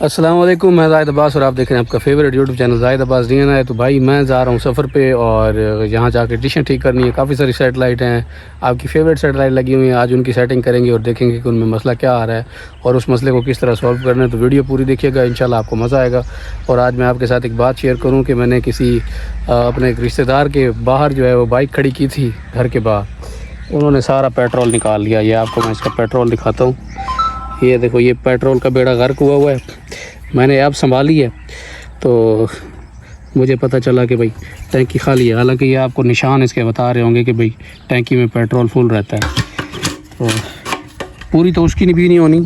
अस्सलाम वालेकुम, मैं ज़ाहिद अब्बास और आप देख रहे हैं आपका favourite YouTube channel Zahid Abbas DNA है। तो भाई मैं जा रहा हूँ सफ़र पे और यहाँ जाके डिशें ठीक करनी है। काफ़ी सारी सेटेलाइट हैं, आपकी फेवरेट सेटेलाइट लगी हुई है। आज उनकी सेटिंग करेंगे और देखेंगे कि उनमें मसला क्या आ रहा है और उस मसले को किस तरह सॉल्व करना है। तो वीडियो पूरी देखिएगा, इंशाल्लाह आपको मज़ा आएगा। और आज मैं आपके साथ एक बात शेयर करूँ कि मैंने किसी अपने एक रिश्तेदार के बाहर जो है वो बाइक खड़ी की थी घर के बाहर, उन्होंने सारा पेट्रोल निकाल लिया। ये आपको मैं इसका पेट्रोल दिखाता हूँ। ये देखो, ये पेट्रोल का बेड़ा गर्क हुआ है। मैंने ऐप संभाली है तो मुझे पता चला कि भाई टैंकी खाली है। हालांकि ये आपको निशान इसके बता रहे होंगे कि भाई टैंकी में पेट्रोल फुल रहता है। तो पूरी तो उसकी भी नहीं होनी,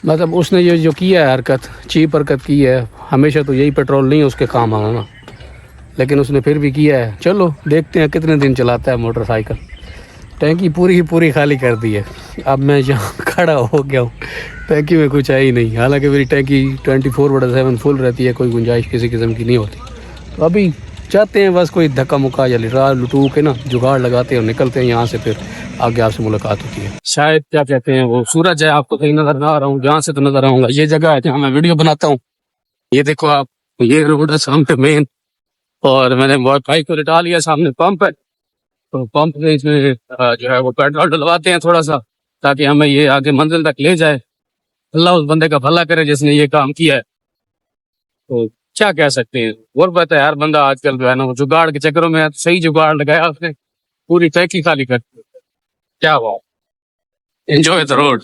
मतलब उसने ये जो किया है हरकत, चीप हरकत की है। हमेशा तो यही पेट्रोल नहीं उसके काम आना ना, लेकिन उसने फिर भी किया है। चलो देखते हैं कितने दिन चलाता है मोटरसाइकिल। टैंकी पूरी ही पूरी खाली कर दी है। अब मैं यहाँ खड़ा हो गया हूँ, टैंकी में कुछ है ही नहीं। हालांकि मेरी टैंकी 24/7 फुल रहती है, कोई गुंजाइश किसी किस्म की नहीं होती। तो अभी चाहते हैं बस कोई धक्का मुक्का या लिटा लुटू के ना जुगाड़ लगाते हैं और निकलते हैं यहाँ से। फिर आगे आपसे मुलाकात होती है। शायद क्या कहते हैं वो सूरज है, आपको कहीं नजर ना आ रहा हूँ, जहाँ से तो नजर आऊँगा। ये जगह है जहाँ मैं वीडियो बनाता हूँ। ये देखो आप, ये रोड है सामने मेन, और मैंने बाइक को लिटा लिया। सामने पंप है, तो पंप से इसमें जो है वो पेट्रोल डलवाते हैं थोड़ा सा, ताकि हमें ये आगे मंजिल तक ले जाए। अल्लाह उस बंदे का भला करे जिसने ये काम किया है। तो क्या कह सकते हैं, और पता है हर बंदा आजकल जो है ना वो जुगाड़ के चक्करों में है। तो सही जुगाड़ लगाया उसने, पूरी टैंकी खाली कर दी। क्या हुआ, enjoy the road.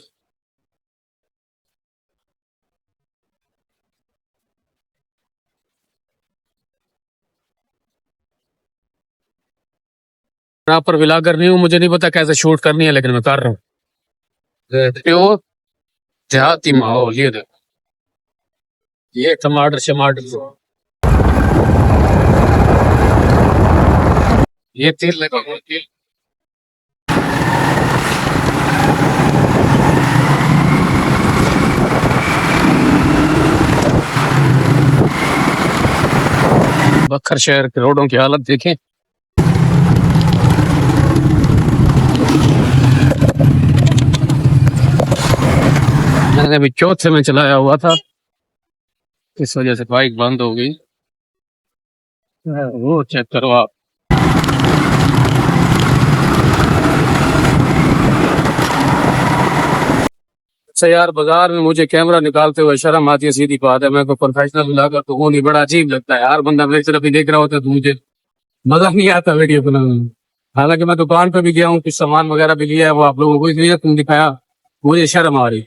Proper vlogger नहीं हूँ, मुझे नहीं पता कैसे शूट करनी है, लेकिन मैं कर रहा हूँ। प्योर देहाती माहौल। ये देखो, ये टमाटर शमाटर, ये तेल लगा हुआ है, तेल। बखर शहर के रोडों की हालत देखें। मैंने अभी चौथे में चलाया हुआ था, इस वजह से बाइक बंद हो गई। वो चेक करो आप। अच्छा यार, बाजार में मुझे कैमरा निकालते हुए शर्म आती है, सीधी बात है। मैं कोई प्रोफेशनल ब्लॉगर तो हूँ नहीं, बड़ा अजीब लगता है यार। बंदा मेरी तरफ ही देख रहा होता है तो मुझे मजा नहीं आता वीडियो बनाने में। हालांकि मैं दुकान पे भी गया हूँ, कुछ सामान वगैरह भी लिया है, वो आप लोगों को इसलिए तुम दिखाया, मुझे शर्म आ रही।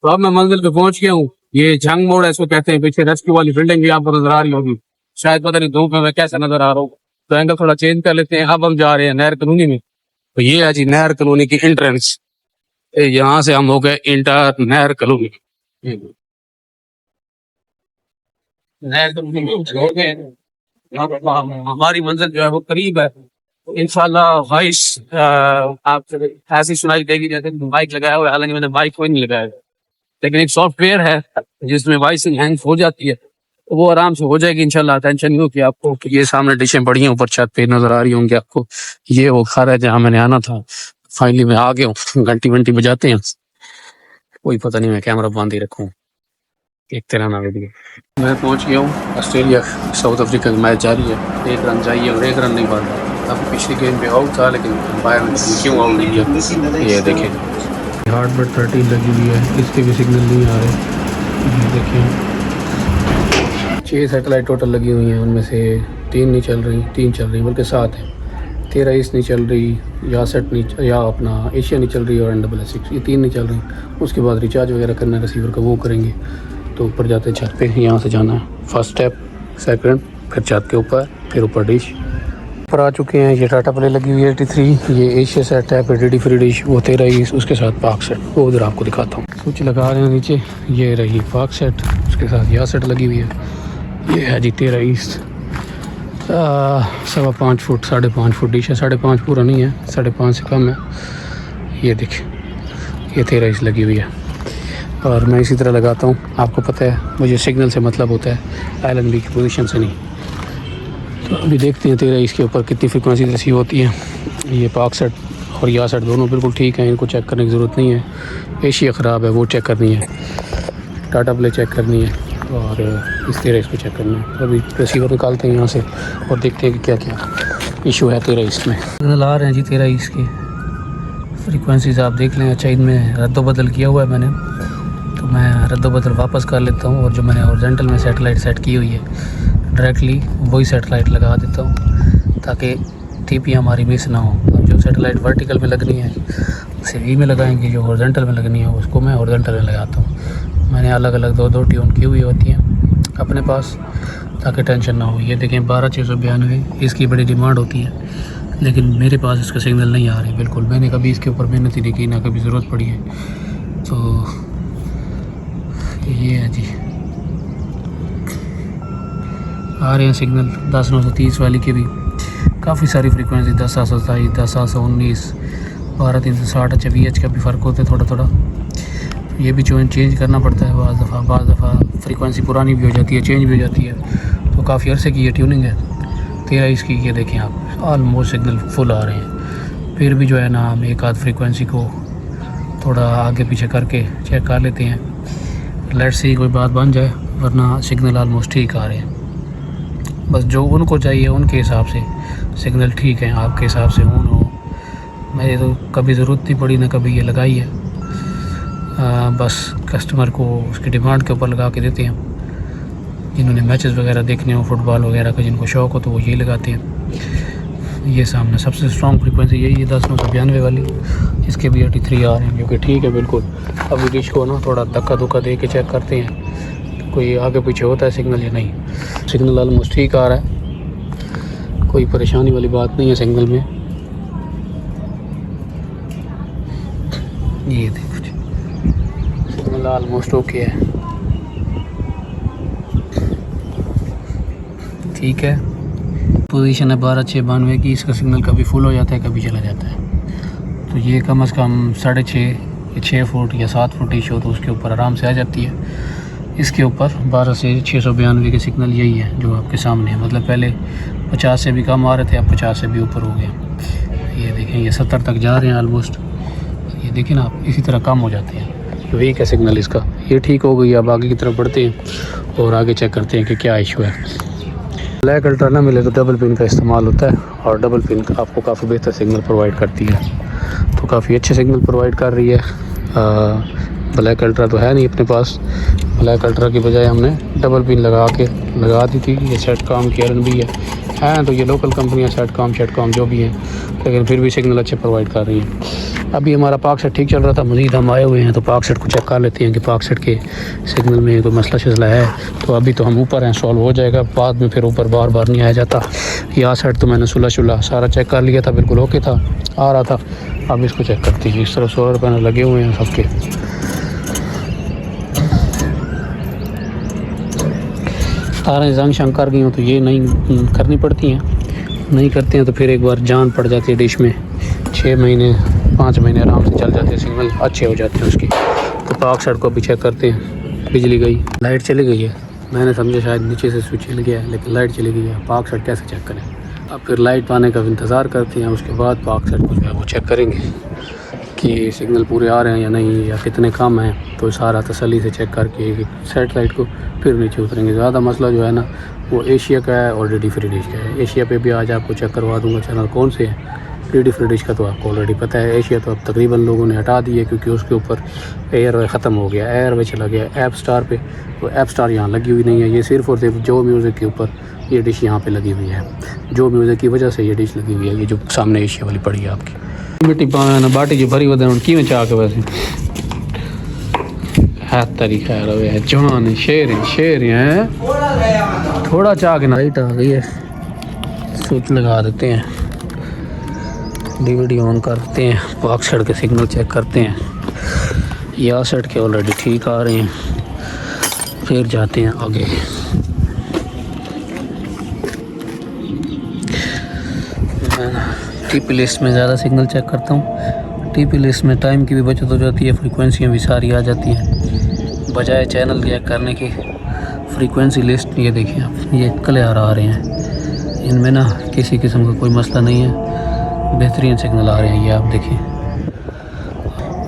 तो अब मैं मंजिल पे पहुंच गया हूँ। ये जंग मोड़ है इसको कहते हैं। पीछे रेस्क्यू वाली बिल्डिंग भी आपको नजर आ रही होगी, शायद पता नहीं धूप में मैं कैसा नजर आ रहा हूँ। तो एंगल थोड़ा चेंज कर लेते हैं। अब हम जा रहे हैं नहर कॉलोनी में। तो ये है जी नहर कॉलोनी की एंट्रेंस। यहाँ से हम हो गए इंटर नहर कॉलोनी। नहर कॉलोनी में हो गए। यहाँ पर हमारी मंजिल जो है वो करीब है। इंशाल्लाह वॉइस आप ऐसी सुनाई देगी जैसे माइक लगाया हुआ है। हालांकि मैंने माइक कोई नहीं लगाया है, लेकिन एक सॉफ्टवेयर है जिसमें वॉइस हैंग हो जाती है, तो वो आराम से हो जाएगी इंशाल्लाह। टेंशन नहीं होगी आपको। ये सामने डिशें पड़ी हैं ऊपर छत पे, नजर आ रही होंगी आपको। ये वो घर है जहाँ मैंने आना था। फाइनली मैं आ गया हूँ। घंटी वंटी बजाते हैं, कोई पता नहीं, मैं कैमरा बंद ही रखूँ, देखते रहना वीडियो। मैं पहुंच गया हूँ। ऑस्ट्रेलिया साउथ अफ्रीका की मैच जारी है। 1 रन चाहिए और 1 रन नहीं बन रहा। अब पिछली गेम पे आउट था, लेकिन अंपायर ने क्यों आउट नहीं किया ये देखें। हार्ट बट 13 लगी हुई है, इसके भी सिग्नल नहीं आ रहे। ये देखें, 6 सेटेलाइट टोटल लगी हुई हैं, उनमें से 3 नहीं चल रही, 3 चल रही, बल्कि 7 है। 13 ईस्ट नहीं चल रही, या सेट नहीं, या अपना एशिया नहीं चल रही, और NSS, ये 3 नहीं चल रही। उसके बाद रिचार्ज वगैरह करना है रिसीवर का, वो करेंगे। तो ऊपर जाते हैं छत पे, यहाँ से जाना है। फर्स्ट स्टेप, सेकंड, फिर छत के ऊपर, फिर ऊपर डिश। ऊपर आ चुके हैं। ये टाटा प्ले लगी हुई है 83, ये एशिया सेट है, फिर DD फ्री डिश, वो 13 ईस्ट, उसके साथ पाक सेट, वो उधर आपको दिखाता हूँ। स्विच लगा रहे हैं नीचे, ये रही पाक सेट, उसके साथ यह सेट लगी हुई है। ये है जी 13 ईस्ट, 5.25 फुट, 5.5 फुट डिश है। 5.5 पूरा नहीं है, 5.5 से कम है। ये देखिए, ये 13 ईस्ट लगी हुई है। और मैं इसी तरह लगाता हूँ। आपको पता है मुझे सिग्नल से मतलब होता है, LNB की पोजीशन से नहीं। तो अभी देखते हैं 13 इसके ऊपर कितनी फ्रिक्वेंसी रिसीव होती है। ये पाक सेट और या सेट दोनों बिल्कुल ठीक हैं, इनको चेक करने की ज़रूरत नहीं है। एशिया ख़राब है, वो चेक करनी है। डाटा प्ले चेक करनी है और इस तेरा इसको चेक करना है। अभी रिसीवर निकालते हैं यहाँ से और देखते हैं कि क्या क्या इशू है तेरा इसमें। नज़र आ रहे हैं जी तेरा इसके फ्रीक्वेंसीज आप देख लें। अच्छा इनमें रद्दोबदल किया हुआ है मैंने, तो मैं रद्दोबदल वापस कर लेता हूँ और जो मैंने हॉरिजॉन्टल में सैटेलाइट सेट की हुई है डायरेक्टली वही सैटेलाइट लगा देता हूँ ताकि टीपी हमारी मिस ना हो। अब जो सैटेलाइट वर्टिकल में लगनी है उसे वी में लगाएंगे, जो हॉरिजॉन्टल में लगनी है उसको मैं हॉरिजॉन्टल में लगाता हूँ। मैंने अलग अलग दो ट्यून की हुई होती हैं अपने पास ताकि टेंशन ना हो। ये देखें 12692 इसकी बड़ी डिमांड होती है, लेकिन मेरे पास इसका सिग्नल नहीं आ रही बिल्कुल। मैंने कभी इसके ऊपर मेहनत ही नहीं की, ना कभी ज़रूरत पड़ी है। तो ये है जी, आ रहे हैं सिग्नल 10930 वाली के भी काफ़ी सारी फ्रीक्वेंसी 10727, 10719, 12360। अच्छा VH का भी फ़र्क होता है थोड़ा थोड़ा, ये भी चेंज करना पड़ता है बाज़ दफ़ा फ्रीक्वेंसी पुरानी भी हो जाती है, चेंज भी हो जाती है। तो काफ़ी अरसे की ये ट्यूनिंग है तेरा इसकी। ये देखें आप ऑलमोस्ट सिग्नल फुल आ रहे हैं। फिर भी जो है ना हम एक आध फ्रीक्वेंसी को थोड़ा आगे पीछे करके चेक कर लेते हैं, लेट्स सी कोई बात बन जाए, वरना सिग्नल ऑलमोस्ट ठीक आ रहे हैं। बस जो उनको चाहिए उनके हिसाब से सिग्नल ठीक है, आपके हिसाब से ऑन हो। मेरे तो कभी ज़रूरत नहीं पड़ी ना कभी ये लगाई है, बस कस्टमर को उसकी डिमांड के ऊपर लगा के देते हैं। जिन्होंने मैचेस वगैरह देखने हो फुटबॉल वगैरह का, जिनको शौक़ हो तो वो ये लगाते हैं। ये सामने सबसे स्ट्रॉन्ग फ्रीक्वेंसी यही है 10992 वाली, इसके भी 83 आ रहे हैं जो कि ठीक है बिल्कुल। अभी डिश को ना थोड़ा धक्का धुक्का दे के चेक करते हैं कोई आगे पीछे होता है सिग्नल या नहीं। सिग्नल ऑलमोस्ट ठीक आ रहा है, कोई परेशानी वाली बात नहीं है सिग्नल में। ये देखो जी सिग्नल ऑलमोस्ट ओके है, ठीक है। पोजीशन है 12692 की। इसका सिग्नल कभी फुल हो जाता है कभी चला जाता है, तो ये कम से कम 6.5 या 6 फुट या 7 फुट इशू तो उसके ऊपर आराम से आ जाती है। इसके ऊपर 12 से 692 के सिग्नल यही है जो आपके सामने है। मतलब पहले 50 से भी कम आ रहे थे, अब 50 से भी ऊपर हो गए। ये देखें ये 70 तक जा रहे हैं ऑलमोस्ट। ये देखें ना आप, इसी तरह कम हो जाते हैं। वीक है सिग्नल इसका, ये ठीक हो गई। अब आगे की तरफ बढ़ते हैं और आगे चेक करते हैं कि क्या इशू है। ब्लैक अल्ट्रा ना मिले तो डबल पिन का इस्तेमाल होता है, और डबल पिन आपको काफ़ी बेहतर सिग्नल प्रोवाइड करती है, तो काफ़ी अच्छे सिग्नल प्रोवाइड कर रही है। ब्लैक अल्ट्रा तो है नहीं अपने पास, ब्लैक अल्ट्रा की बजाय हमने डबल पिन लगा दी थी। ये सेटकॉम की RNB है तो ये लोकल कंपनियाँ सेटकॉम जो भी हैं, लेकिन फिर भी सिग्नल अच्छे प्रोवाइड कर रही हैं। अभी हमारा पाक सेट ठीक चल रहा था, मज़ीद हम आए हुए हैं तो पाक सेट को चेक कर लेते हैं कि पाक सेट के सिग्नल में कोई मसला है। तो अभी तो हम ऊपर हैं, सॉल्व हो जाएगा, बाद में फिर ऊपर बार बार नहीं आया जाता। यहाँ सेट तो मैंने सुलह सारा चेक कर लिया था, बिल्कुल ओके था, आ रहा था। अब इसको चेक करते हैं। इस तरफ सोलर पैनल लगे हुए हैं सबके। तारें जंग शंग कर गई हो तो ये नहीं करनी पड़ती हैं, नहीं करते हैं तो फिर एक बार जान पड़ जाती है डिश में। 6 महीने 5 महीने आराम से चल जाते हैं, सिग्नल अच्छे हो जाते हैं उसके। तो पाक सेट को भी चेक करते हैं। बिजली गई, लाइट चली गई है, मैंने समझा शायद नीचे से स्विच हिल गया है, लेकिन लाइट चली गई है। पाक सेट कैसे चेक करें? अब फिर लाइट आने का इंतज़ार करते हैं, उसके बाद पाक सेट को जो है वो चेक करेंगे कि सिग्नल पूरे आ रहे हैं या नहीं, या कितने कम हैं। तो सारा तसल्ली से चेक करके सेटेलाइट को फिर नीचे उतरेंगे। ज़्यादा मसला जो है ना वो एशिया का है और DD फ्री डिश का है। एशिया पे भी आज आपको चेक करवा दूंगा चैनल कौन से है। DD फ्री डिश का तो आपको ऑलरेडी पता है। एशिया तो अब तकरीबन लोगों ने हटा दिए क्योंकि उसके ऊपर एयरवे ख़त्म हो गया, एयरवे चला गया ऐप स्टार पे। तो ऐप स्टार यहाँ लगी हुई नहीं है, ये सिर्फ़ और सिर्फ जो म्यूज़िक के ऊपर ये डिश यहाँ पे लगी हुई है। जो म्यूज़िक की वजह से ये डिश लगी हुई है, ये जो सामने एशिया वाली पड़ी है आपकी। मिट्टी पाना ना बाटी जो भरी वजह की में चाह के वैसे है तरीका है जवान शेर हैं। थोड़ा चाह के लाइट आ गई है, स्विच लगा देते हैं, DVD ऑन करते हैं, पाक सेट के सिग्नल चेक करते हैं। या सेट के ऑलरेडी ठीक आ रहे हैं, फिर जाते हैं आगे। TP लिस्ट में ज़्यादा सिग्नल चेक करता हूँ। TP लिस्ट में टाइम की भी बचत हो जाती है, फ्रीक्वेंसियाँ भी सारी आ जाती हैं बजाय चैनल चेक करने की। फ्रीक्वेंसी लिस्ट ये देखिए आप, ये क्लियर आ रहे हैं, इनमें ना किसी किस्म का कोई मसला नहीं है, बेहतरीन सिग्नल आ रहे हैं। ये आप देखिए,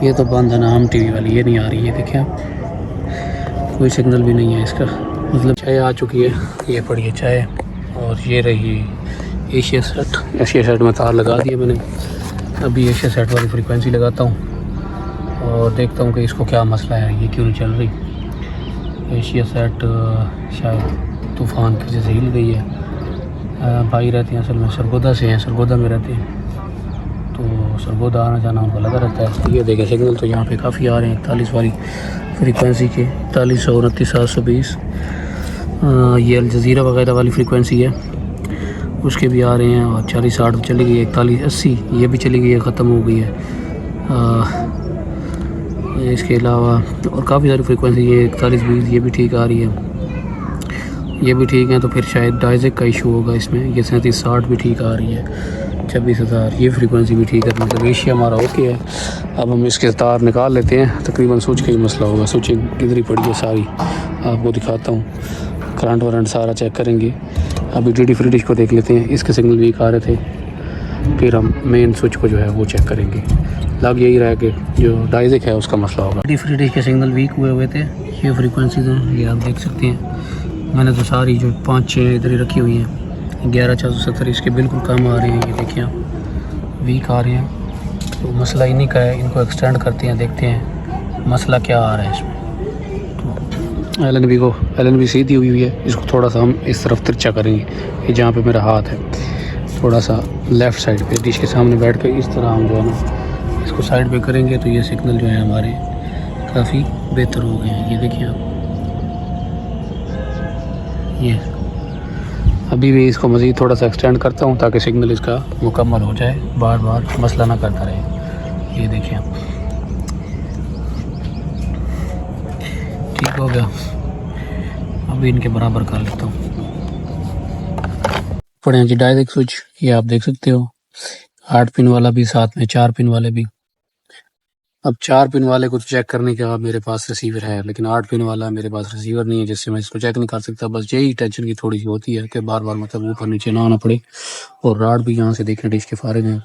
ये तो बंद है ना हम TV वाली, ये नहीं आ रही है। देखिए आप, कोई सिग्नल भी नहीं है इसका। मतलब चाय आ चुकी है, ये पड़ी है चाय, और ये रही एशिया सेट। एशिया सेट में तार लगा दिए मैंने। अभी एशिया सेट वाली फ्रीक्वेंसी लगाता हूँ और देखता हूँ कि इसको क्या मसला है, ये क्यों नहीं चल रही। एशिया सेट शायद तूफ़ान की वजह से हिल गई है। भाई रहते हैं असल में सरगोदा से हैं, सरगोदा में रहते हैं, तो सरगोदा आना जाना उनको लगा रहता है। ये देखें सिग्नल तो यहाँ पे काफ़ी आ रहे हैं 41 वाली फ्रीक्वेंसी के, 41, 29, 720। ये अल जज़ीरा वगैरह वाली फ्रीक्वेंसी है, उसके भी आ रहे हैं। और 40, 60 चली गई है, 41, 80 ये भी चली गई है, ख़त्म हो गई है। इसके अलावा और काफ़ी सारी फ्रीक्वेंसी, ये 41, 20 ये भी ठीक आ रही है, ये भी ठीक है। तो फिर शायद डाइजेक का इशू होगा इसमें। ये 37, 60 भी ठीक आ रही है, 26,000 ये फ्रीक्वेंसी भी ठीक है। मतलब एशिया हमारा ओके है। अब हम इसके तार निकाल लेते हैं, तकरीबन स्विच का ही मसला होगा। स्विच किधर ही पड़ी है सारी, आपको दिखाता हूँ। करंट वरंट सारा चेक करेंगे। अभी डी फ्री डिश को देख लेते हैं, इसके सिग्नल वीक आ रहे थे, फिर हम मेन स्विच को जो है वो चेक करेंगे। लग यही रहा है कि जो डाइजेक है उसका मसला होगा। डी फ्री डिश के सिग्नल वीक हुए थे, ये फ्रीक्वेंसीज हैं, ये आप देख सकते हैं। मैंने तो सारी जो 5-6 इधर ही रखी हुई हैं। 11,470 इसके बिल्कुल कम आ रहे हैं, ये देखिए वीक आ रहे हैं। तो मसला इन्हीं का है, इनको एक्सटेंड करते हैं, देखते हैं मसला क्या आ रहा है इसमें। तो LNB सीधी हुई है, इसको थोड़ा सा हम इस तरफ तिरछा करेंगे, ये जहाँ पे मेरा हाथ है थोड़ा सा लेफ़्ट साइड पे डिश के सामने बैठ कर इस तरह हम जो है ना इसको साइड पे करेंगे, तो ये सिग्नल जो है हमारे काफ़ी बेहतर हो गए हैं। ये देखिए आप, ये अभी भी इसको मज़ीद थोड़ा सा एक्सटेंड करता हूँ ताकि सिग्नल इसका मुकम्मल हो जाए, बार बार मसला ना करता रहे। ये देखिए ठीक हो गया। अभी इनके बराबर कर लेता हूँ। पड़े जी डायरेक्ट स्विच, ये आप देख सकते हो, 8 पिन वाला भी साथ में 4 पिन वाले भी। अब 4 पिन वाले को चेक करने का मेरे पास रिसीवर है, लेकिन 8 पिन वाला मेरे पास रिसीवर नहीं है, जिससे मैं इसको चेक नहीं कर सकता। बस यही टेंशन की थोड़ी सी होती है कि बार बार मतलब ऊपर नीचे ना आना पड़े। और राड भी यहाँ से देखें डिश के फारिग हैं,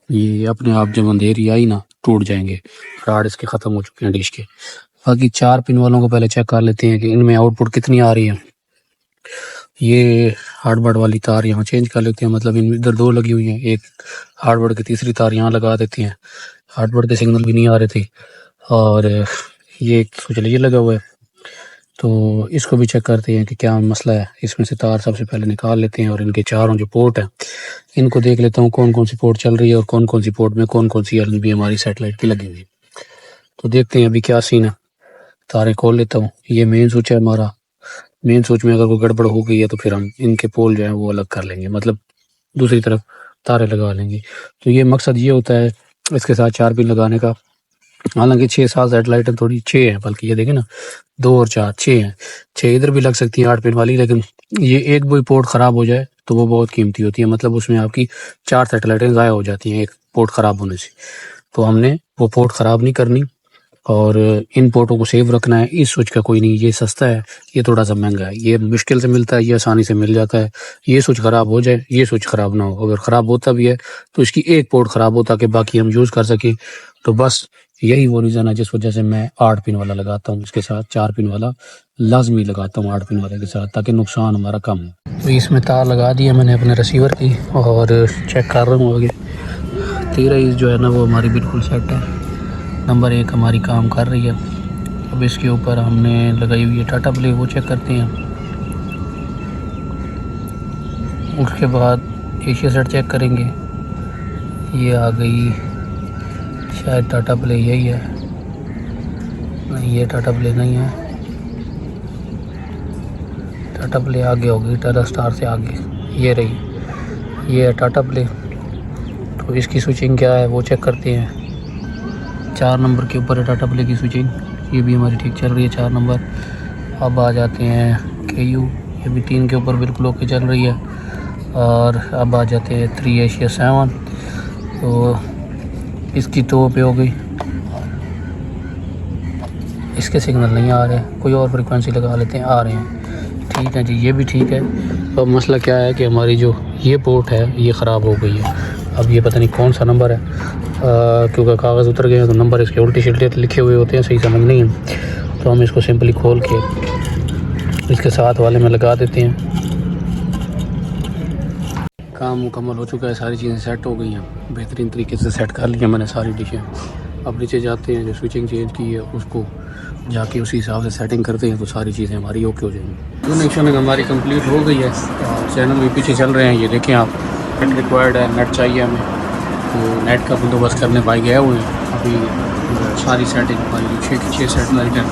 ये अपने आप जब अंधेरी आई ना टूट जाएंगे। राड इसके ख़त्म हो चुके हैं डिश के। बाकी 4 पिन वालों को पहले चेक कर लेते हैं कि इनमें आउटपुट कितनी आ रही है। ये हार्डबोर्ड वाली तार यहाँ चेंज कर लेते हैं, मतलब इन इधर 2 लगी हुई हैं, एक हार्डबोर्ड की तीसरी तार यहाँ लगा देती हैं। हार्डबोर्ड के सिग्नल भी नहीं आ रहे थे, और ये सोच लीजिए लगा हुआ है, तो इसको भी चेक करते हैं कि क्या मसला है। इसमें से तार सबसे पहले निकाल लेते हैं और इनके चारों जो पोर्ट हैं इनको देख लेता हूँ कौन कौन सी पोर्ट चल रही है और कौन कौन सी पोर्ट में कौन कौन सी LNB हमारी सेटेलाइट की लगी हुई है। तो देखते हैं अभी क्या सीन है। तारें खोल लेता हूँ। ये मेन स्विच है हमारा। मेन स्विच में अगर कोई गड़बड़ हो गई है तो फिर हम इनके पोल जो है वो अलग कर लेंगे, मतलब दूसरी तरफ तारे लगा लेंगे। तो ये मकसद ये होता है इसके साथ 4 पिन लगाने का। हालांकि 6-7 सेटेलाइटें थोड़ी 6 हैं, बल्कि ये देखें ना 2 और 4 6 हैं। 6 इधर भी लग सकती हैं 8 पिन वाली, लेकिन ये एक भी पोर्ट ख़राब हो जाए तो वो बहुत कीमती होती है, मतलब उसमें आपकी 4 सेटेलाइटें ज़ाया हो जाती हैं एक पोर्ट ख़राब होने से। तो हमने वो पोर्ट ख़राब नहीं करनी और इन पोर्टों को सेव रखना है। इस स्विच का कोई नहीं, ये सस्ता है, ये थोड़ा सा महंगा है, ये मुश्किल से मिलता है, ये आसानी से मिल जाता है। ये स्विच ख़राब हो जाए, ये स्विच ख़राब ना हो। अगर ख़राब होता भी है तो इसकी एक पोर्ट ख़राब हो ताकि बाकी हम यूज़ कर सकें। तो बस यही वो रीज़न है जिस वजह से मैं 8 पिन वाला लगाता हूँ, इसके साथ 4 पिन वाला लाजमी लगाता हूँ 8 पिन वाले के साथ, ताकि नुकसान हमारा कम हो। तो इसमें तार लगा दिया मैंने अपने रिसीवर की और चेक कर रहा हूँ आगे। 13 जो है ना वो हमारी बिल्कुल सेट है, नंबर 1 हमारी काम कर रही है। अब इसके ऊपर हमने लगाई हुई है टाटा प्ले, वो चेक करते हैं। उसके बाद एशिया सेट चेक करेंगे। ये आ गई शायद टाटा प्ले, यही है, नहीं ये टाटा प्ले नहीं है, टाटा प्ले आगे होगी, टाटा स्टार से आगे ये रही, ये है टाटा प्ले। तो इसकी स्विचिंग क्या है वो चेक करते हैं। 4 नंबर के ऊपर है टाटा प्ले की स्विचिंग, ये भी हमारी ठीक चल रही है 4 नंबर। अब आ जाते हैं KU, ये भी 3 के ऊपर बिल्कुल ओके चल रही है। और अब आ जाते हैं 3 एशिया 7, तो इसकी 2 पे हो गई। इसके सिग्नल नहीं आ रहे, कोई और फ्रिक्वेंसी लगा लेते हैं, आ रहे हैं, ठीक है जी, ये भी ठीक है। अब मसला क्या है कि हमारी जो ये पोर्ट है ये ख़राब हो गई है। अब ये पता नहीं कौन सा नंबर है, क्योंकि कागज़ उतर गए हैं तो नंबर इसके उल्टे शिल्टे लिखे हुए होते हैं, सही समझ नहीं है। तो हम इसको सिंपली खोल के इसके साथ वाले में लगा देते हैं। काम मुकम्मल हो चुका है, सारी चीज़ें सेट हो गई हैं, बेहतरीन तरीके से सेट कर लिया मैंने सारी डिशें। अब नीचे जाते हैं, जो स्विचिंग चेंज की है उसको जाके उसी हिसाब से सेटिंग करते हैं, तो सारी चीज़ें हमारी ओके हो जाएंगी। कनेक्शन हमारी कंप्लीट हो गई है, चैनल भी पीछे चल रहे हैं। ये देखें आप, नेट रिक्वायर्ड है, नेट चाहिए हमें, तो नेट का बंदोबस्त करने भाई गए हुए हैं। अभी सारी सेटिंग हमारी 6 सेटेलाइट है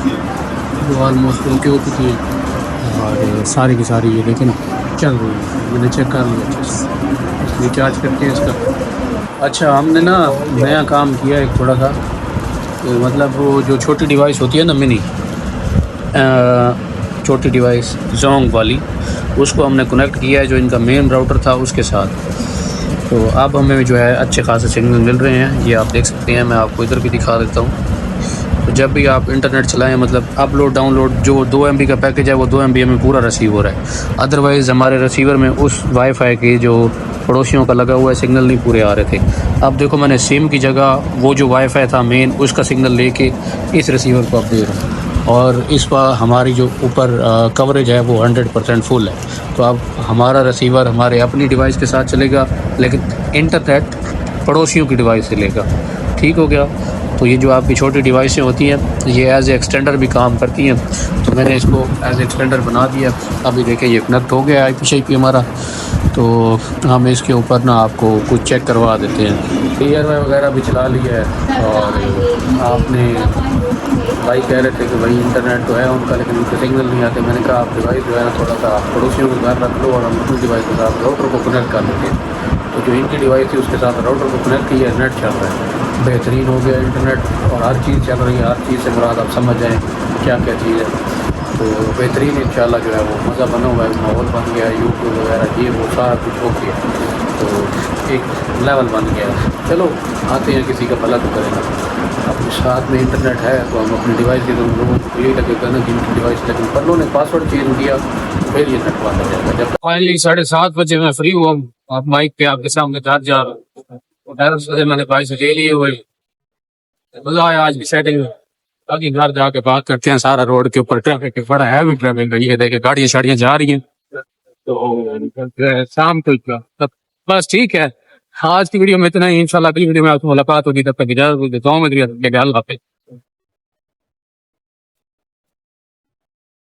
जो ऑलमोस्ट ओके हो चुकी है और सारी की सारी ये देखें ना चल रही है। मैंने चेक कर लिया अच्छे से, रिचार्ज करके इसका। अच्छा, हमने ना नया काम किया है थोड़ा सा, तो मतलब वो जो छोटी डिवाइस होती है ना मिनी छोटी डिवाइस जोंग वाली, उसको हमने कनेक्ट किया है जो इनका मेन राउटर था उसके साथ। तो अब हमें जो है अच्छे खासे सिग्नल मिल रहे हैं, ये आप देख सकते हैं। मैं आपको इधर भी दिखा देता हूँ। तो जब भी आप इंटरनेट चलाएं, मतलब अपलोड डाउनलोड जो 2 MB का पैकेज है वो 2 MB में पूरा रिसीव हो रहा है। अदरवाइज़ हमारे रिसीवर में उस वाईफाई के जो पड़ोसियों का लगा हुआ है सिग्नल नहीं पूरे आ रहे थे। अब देखो, मैंने सिम की जगह वो जो वाईफाई था मेन उसका सिग्नल लेके इस रिसीवर को अब दे रहा हूँ, और इस पर हमारी जो ऊपर कवरेज है वो 100% फुल है। तो अब हमारा रिसीवर हमारे अपनी डिवाइस के साथ चलेगा, लेकिन इंटरनेट पड़ोसियों की डिवाइस से लेगा। ठीक हो गया। तो ये जो आपकी छोटी डिवाइसें होती हैं ये एज ए एक्सटेंडर भी काम करती हैं, तो मैंने इसको एज ए एक्सटेंडर बना दिया। अभी देखें ये कनेक्ट हो गया IP हमारा। तो हम इसके ऊपर ना आपको कुछ चेक करवा देते हैं। एयरवे वगैरह भी चला लिया है, और आपने भाई कह रहे थे कि भाई इंटरनेट तो है उनका लेकिन उनके सिग्नल नहीं आते। मैंने कहा आप डिवाइस जो है ना थोड़ा सा पड़ोसियों के घर रख लो और हम अपनी डिवाइस के साथ राउटर को कनेक्ट कर लेते हैं। तो जो इनकी डिवाइस थी उसके साथ राउटर को कनेक्ट किया, नेट चल रहा है, बेहतरीन हो गया इंटरनेट और हर चीज़ चल रही है। हर चीज़ से मुराद आप समझ जाएँ क्या क्या चीज़ है। तो बेहतरीन इंशाल्लाह जो है वो मज़ा बना हुआ है, माहौल बन गया है, यूट्यूब वगैरह ये वो सारा कुछ हो गया, तो एक लेवल बन गया है। चलो आते हैं, किसी का भला तो करेगा। अब साथ में इंटरनेट है तो हम अपनी डिवाइस के लोगों को यही लगेगा ना जिनकी डिवाइस, लेकिन पर ने पासवर्ड चेंज किया फिर ये नेट बंद हो जाएगा। जब फाइनली 7:30 बजे मैं फ्री हुआ, आप माइक पे आपके सामने जा रहा हूँ, मैंने भाई से ले लिए हुए, मजा आया आज की सेटिंग में। बाकी घर जाके बात करते हैं। सारा रोड के ऊपर ट्रैफिक बड़ा है, भी ट्रैफिक ये देखे गाड़ियां शाड़ियां जा रही हैं, तो शाम को तब बस ठीक है। आज की वीडियो में इतना ही, इंशाल्लाह अगली वीडियो में आपको मुलाकात होगी, तब तक इजाजत देता हूँ।